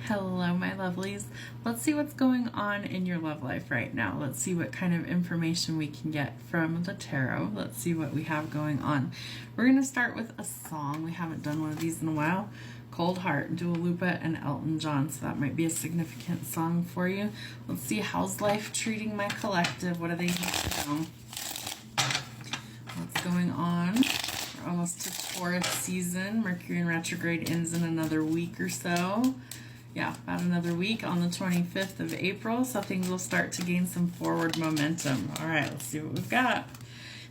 Hello, my lovelies. Let's see what's going on in your love life right now. Let's see what kind of information we can get from the tarot. Let's see what we have going on. We're going to start with a song. We haven't done one of these in a while. Cold Heart, Dua Lipa and Elton John. So that might be a significant song for you. Let's see, how's life treating my collective? What do they need to know? What's going on? We're almost to Taurus season. Mercury in retrograde ends in another week or so. Yeah, about another week on the 25th of April, so things will start to gain some forward momentum. All right, let's see what we've got.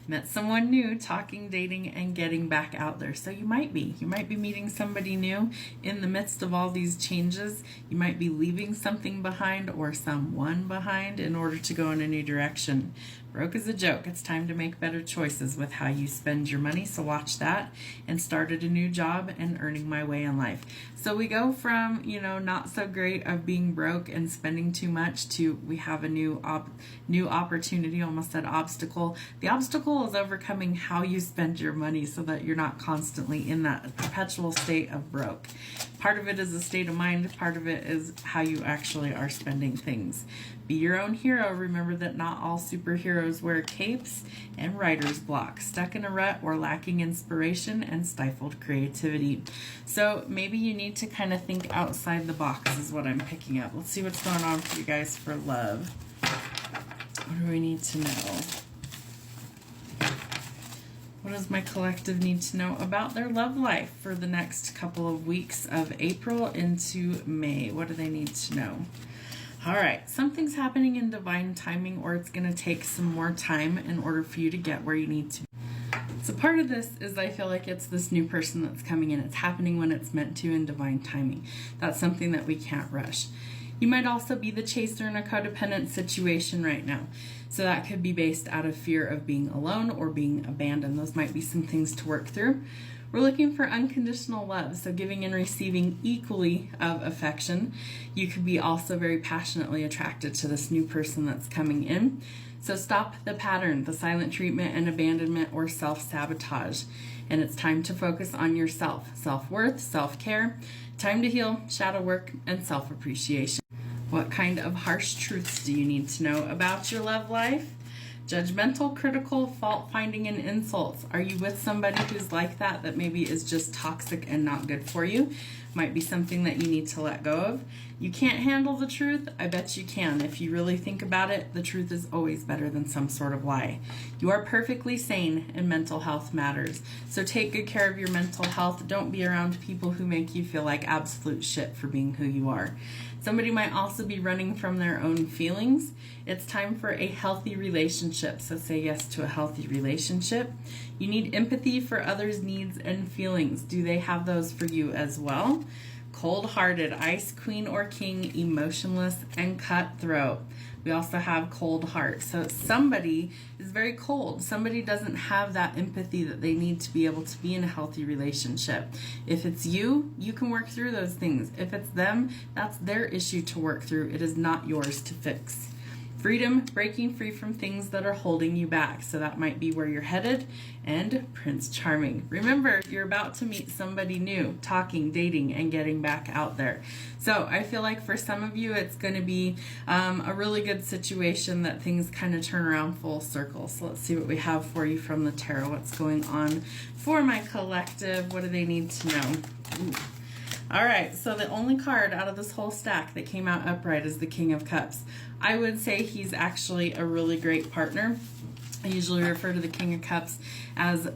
Met someone new, talking, dating, and getting back out there. So you might be meeting somebody new in the midst of all these changes. You might be leaving something behind or someone behind in order to go in a new direction. Broke is a joke. It's time to make better choices with how you spend your money. So watch that. And started a new job and earning my way in life. So we go from, not so great of being broke and spending too much to we have a new opportunity, almost said obstacle. The obstacle is overcoming how you spend your money so that you're not constantly in that perpetual state of broke. Part of it is a state of mind. Part of it is how you actually are spending things. Be your own hero. Remember that not all superheroes wear capes and writer's block. Stuck in a rut or lacking inspiration and stifled creativity. So maybe you need to kind of think outside the box is what I'm picking up. Let's see what's going on for you guys for love. What do we need to know? What does my collective need to know about their love life for the next couple of weeks of April into May? What do they need to know? All right, something's happening in divine timing, or it's going to take some more time in order for you to get where you need to be. So part of this is I feel like it's this new person that's coming in. It's happening when it's meant to in divine timing. That's something that we can't rush. You might also be the chaser in a codependent situation right now. So that could be based out of fear of being alone or being abandoned. Those might be some things to work through. We're looking for unconditional love, so giving and receiving equally of affection. You could be also very passionately attracted to this new person that's coming in. So stop the pattern, the silent treatment and abandonment or self-sabotage. And it's time to focus on yourself, self-worth, self-care, time to heal, shadow work, and self-appreciation. What kind of harsh truths do you need to know about your love life? Judgmental, critical, fault-finding, and insults. Are you with somebody who's like that maybe is just toxic and not good for you? Might be something that you need to let go of. You can't handle the truth? I bet you can. If you really think about it, the truth is always better than some sort of lie. You are perfectly sane and mental health matters. So take good care of your mental health. Don't be around people who make you feel like absolute shit for being who you are. Somebody might also be running from their own feelings. It's time for a healthy relationship, so say yes to a healthy relationship. You need empathy for others' needs and feelings. Do they have those for you as well? Cold-hearted, ice, queen, or king, emotionless, and cutthroat. We also have cold heart. So somebody is very cold. Somebody doesn't have that empathy that they need to be able to be in a healthy relationship. If it's you, you can work through those things. If it's them, that's their issue to work through. It is not yours to fix. Freedom, breaking free from things that are holding you back. So that might be where you're headed. And Prince Charming. Remember, you're about to meet somebody new, talking, dating, and getting back out there. So I feel like for some of you, it's going to be a really good situation that things kind of turn around full circle. So let's see what we have for you from the tarot. What's going on for my collective? What do they need to know? Ooh. All right, so the only card out of this whole stack that came out upright is the King of Cups. I would say he's actually a really great partner. I usually refer to the King of Cups as,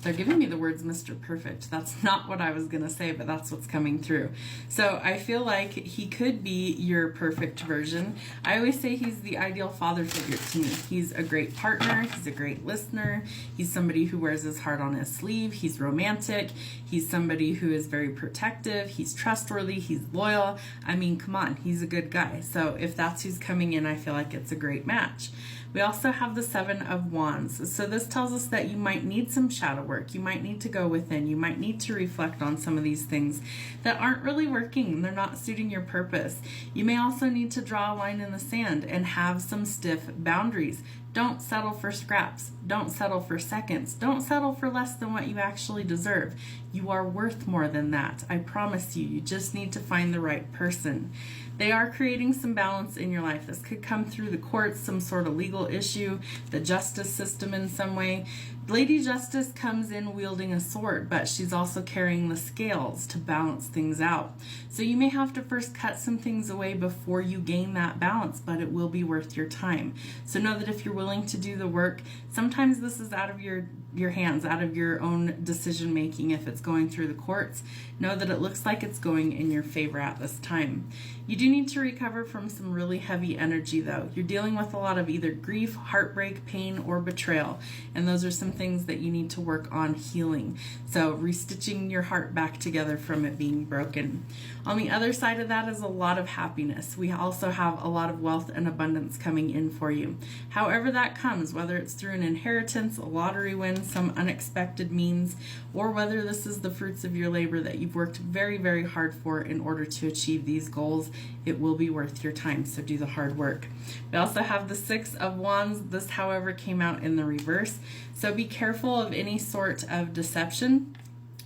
they're giving me the words Mr. Perfect. That's not what I was going to say, but that's what's coming through. So I feel like he could be your perfect version. I always say he's the ideal father figure to me. He's a great partner. He's a great listener. He's somebody who wears his heart on his sleeve. He's romantic. He's somebody who is very protective. He's trustworthy. He's loyal. I mean, come on, he's a good guy. So if that's who's coming in, I feel like it's a great match. We also have the Seven of Wands. So this tells us that you might need some shadow work. You might need to go within. You might need to reflect on some of these things that aren't really working. They're not suiting your purpose. You may also need to draw a line in the sand and have some stiff boundaries. Don't settle for scraps. Don't settle for seconds. Don't settle for less than what you actually deserve. You are worth more than that. I promise you. You just need to find the right person. They are creating some balance in your life. This could come through the courts, some sort of legal issue, the justice system in some way. Lady Justice comes in wielding a sword, but she's also carrying the scales to balance things out. So you may have to first cut some things away before you gain that balance, but it will be worth your time. So know that if you're willing to do the work, sometimes this is out of your hands, out of your own decision making. If it's going through the courts, know that it looks like it's going in your favor at this time. You do need to recover from some really heavy energy though. You're dealing with a lot of either grief, heartbreak, pain, or betrayal, and those are some things that you need to work on healing. So restitching your heart back together from it being broken. On the other side of that is a lot of happiness. We also have a lot of wealth and abundance coming in for you. However that comes, whether it's through an inheritance, a lottery win, some unexpected means, or whether this is the fruits of your labor that you've worked very, very hard for in order to achieve these goals, it will be worth your time, so do the hard work. We also have the Six of Wands. This, however, came out in the reverse, so be careful of any sort of deception.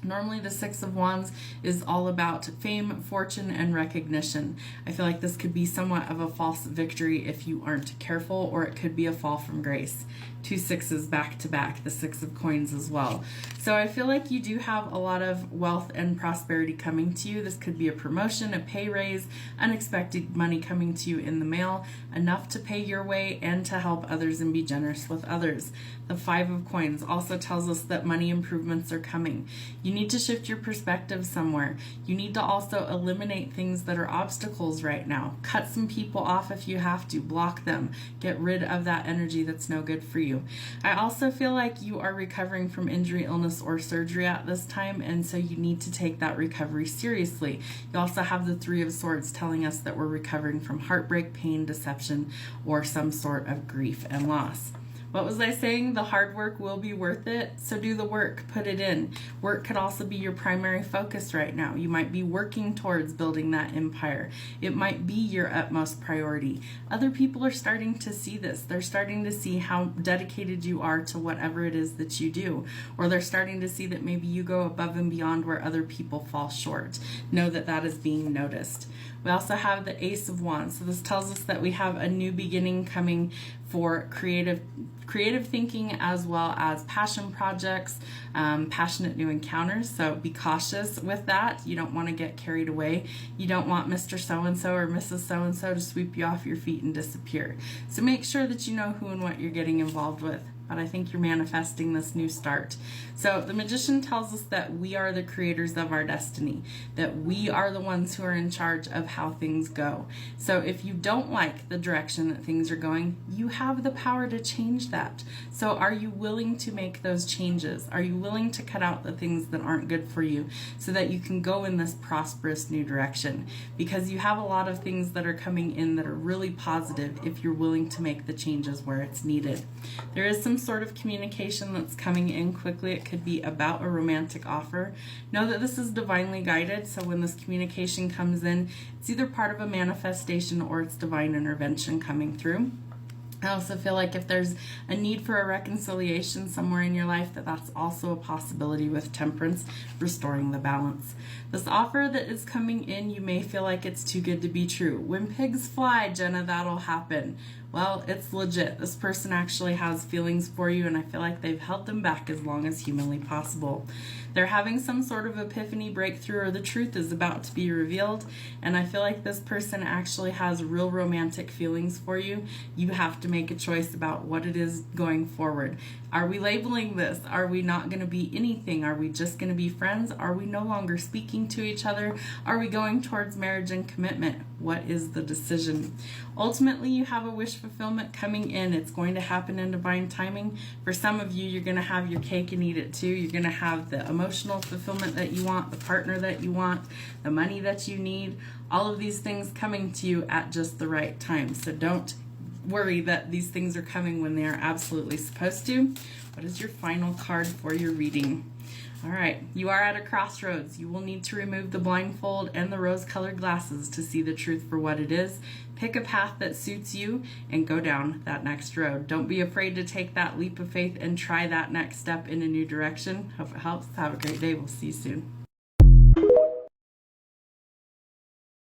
Normally the Six of Wands is all about fame, fortune, and recognition. I feel like this could be somewhat of a false victory if you aren't careful, or it could be a fall from grace. 2 sixes back to back, the Six of Coins as well. So I feel like you do have a lot of wealth and prosperity coming to you. This could be a promotion, a pay raise, unexpected money coming to you in the mail, enough to pay your way and to help others and be generous with others. The Five of Coins also tells us that money improvements are coming. You need to shift your perspective somewhere. You need to also eliminate things that are obstacles right now. Cut some people off if you have to. Block them. Get rid of that energy that's no good for you. I also feel like you are recovering from injury, illness, or surgery at this time, and so you need to take that recovery seriously. You also have the Three of Swords telling us that we're recovering from heartbreak, pain, deception, or some sort of grief and loss. What was I saying? The hard work will be worth it, so do the work, put it in. Work could also be your primary focus right now. You might be working towards building that empire. It might be your utmost priority. Other people are starting to see this. They're starting to see how dedicated you are to whatever it is that you do, or they're starting to see that maybe you go above and beyond where other people fall short. Know that that is being noticed. We also have the Ace of Wands. So this tells us that we have a new beginning coming for creative thinking, as well as passion projects, passionate new encounters. So be cautious with that. You don't want to get carried away. You don't want Mr. So-and-so or Mrs. So-and-so to sweep you off your feet and disappear. So make sure that you know who and what you're getting involved with. But I think you're manifesting this new start. So the Magician tells us that we are the creators of our destiny, that we are the ones who are in charge of how things go. So if you don't like the direction that things are going, you have the power to change that. So are you willing to make those changes? Are you willing to cut out the things that aren't good for you so that you can go in this prosperous new direction? Because you have a lot of things that are coming in that are really positive if you're willing to make the changes where it's needed. There is some sort of communication that's coming in quickly. It could be about a romantic offer. Know that this is divinely guided, so when this communication comes in, it's either part of a manifestation or it's divine intervention coming through. I also feel like if there's a need for a reconciliation somewhere in your life, that's also a possibility with Temperance, restoring the balance. This offer that is coming in, you may feel like it's too good to be true. When pigs fly, Jenna, that'll happen. Well, it's legit. This person actually has feelings for you, and I feel like they've held them back as long as humanly possible. They're having some sort of epiphany, breakthrough, or the truth is about to be revealed, and I feel like this person actually has real romantic feelings for you. You have to make a choice about what it is going forward. Are we labeling this? Are we not going to be anything? Are we just going to be friends? Are we no longer speaking to each other? Are we going towards marriage and commitment? What is the decision? Ultimately, you have a wish fulfillment coming in. It's going to happen in divine timing. For some of you, you're going to have your cake and eat it too. You're going to have the emotional fulfillment that you want, the partner that you want, the money that you need, all of these things coming to you at just the right time. So don't worry that these things are coming when they are absolutely supposed to. What is your final card for your reading? All right, you are at a crossroads. You will need to remove the blindfold and the rose-colored glasses to see the truth for what it is. Pick a path that suits you and go down that next road. Don't be afraid to take that leap of faith and try that next step in a new direction. Hope it helps. Have a great day. We'll see you soon.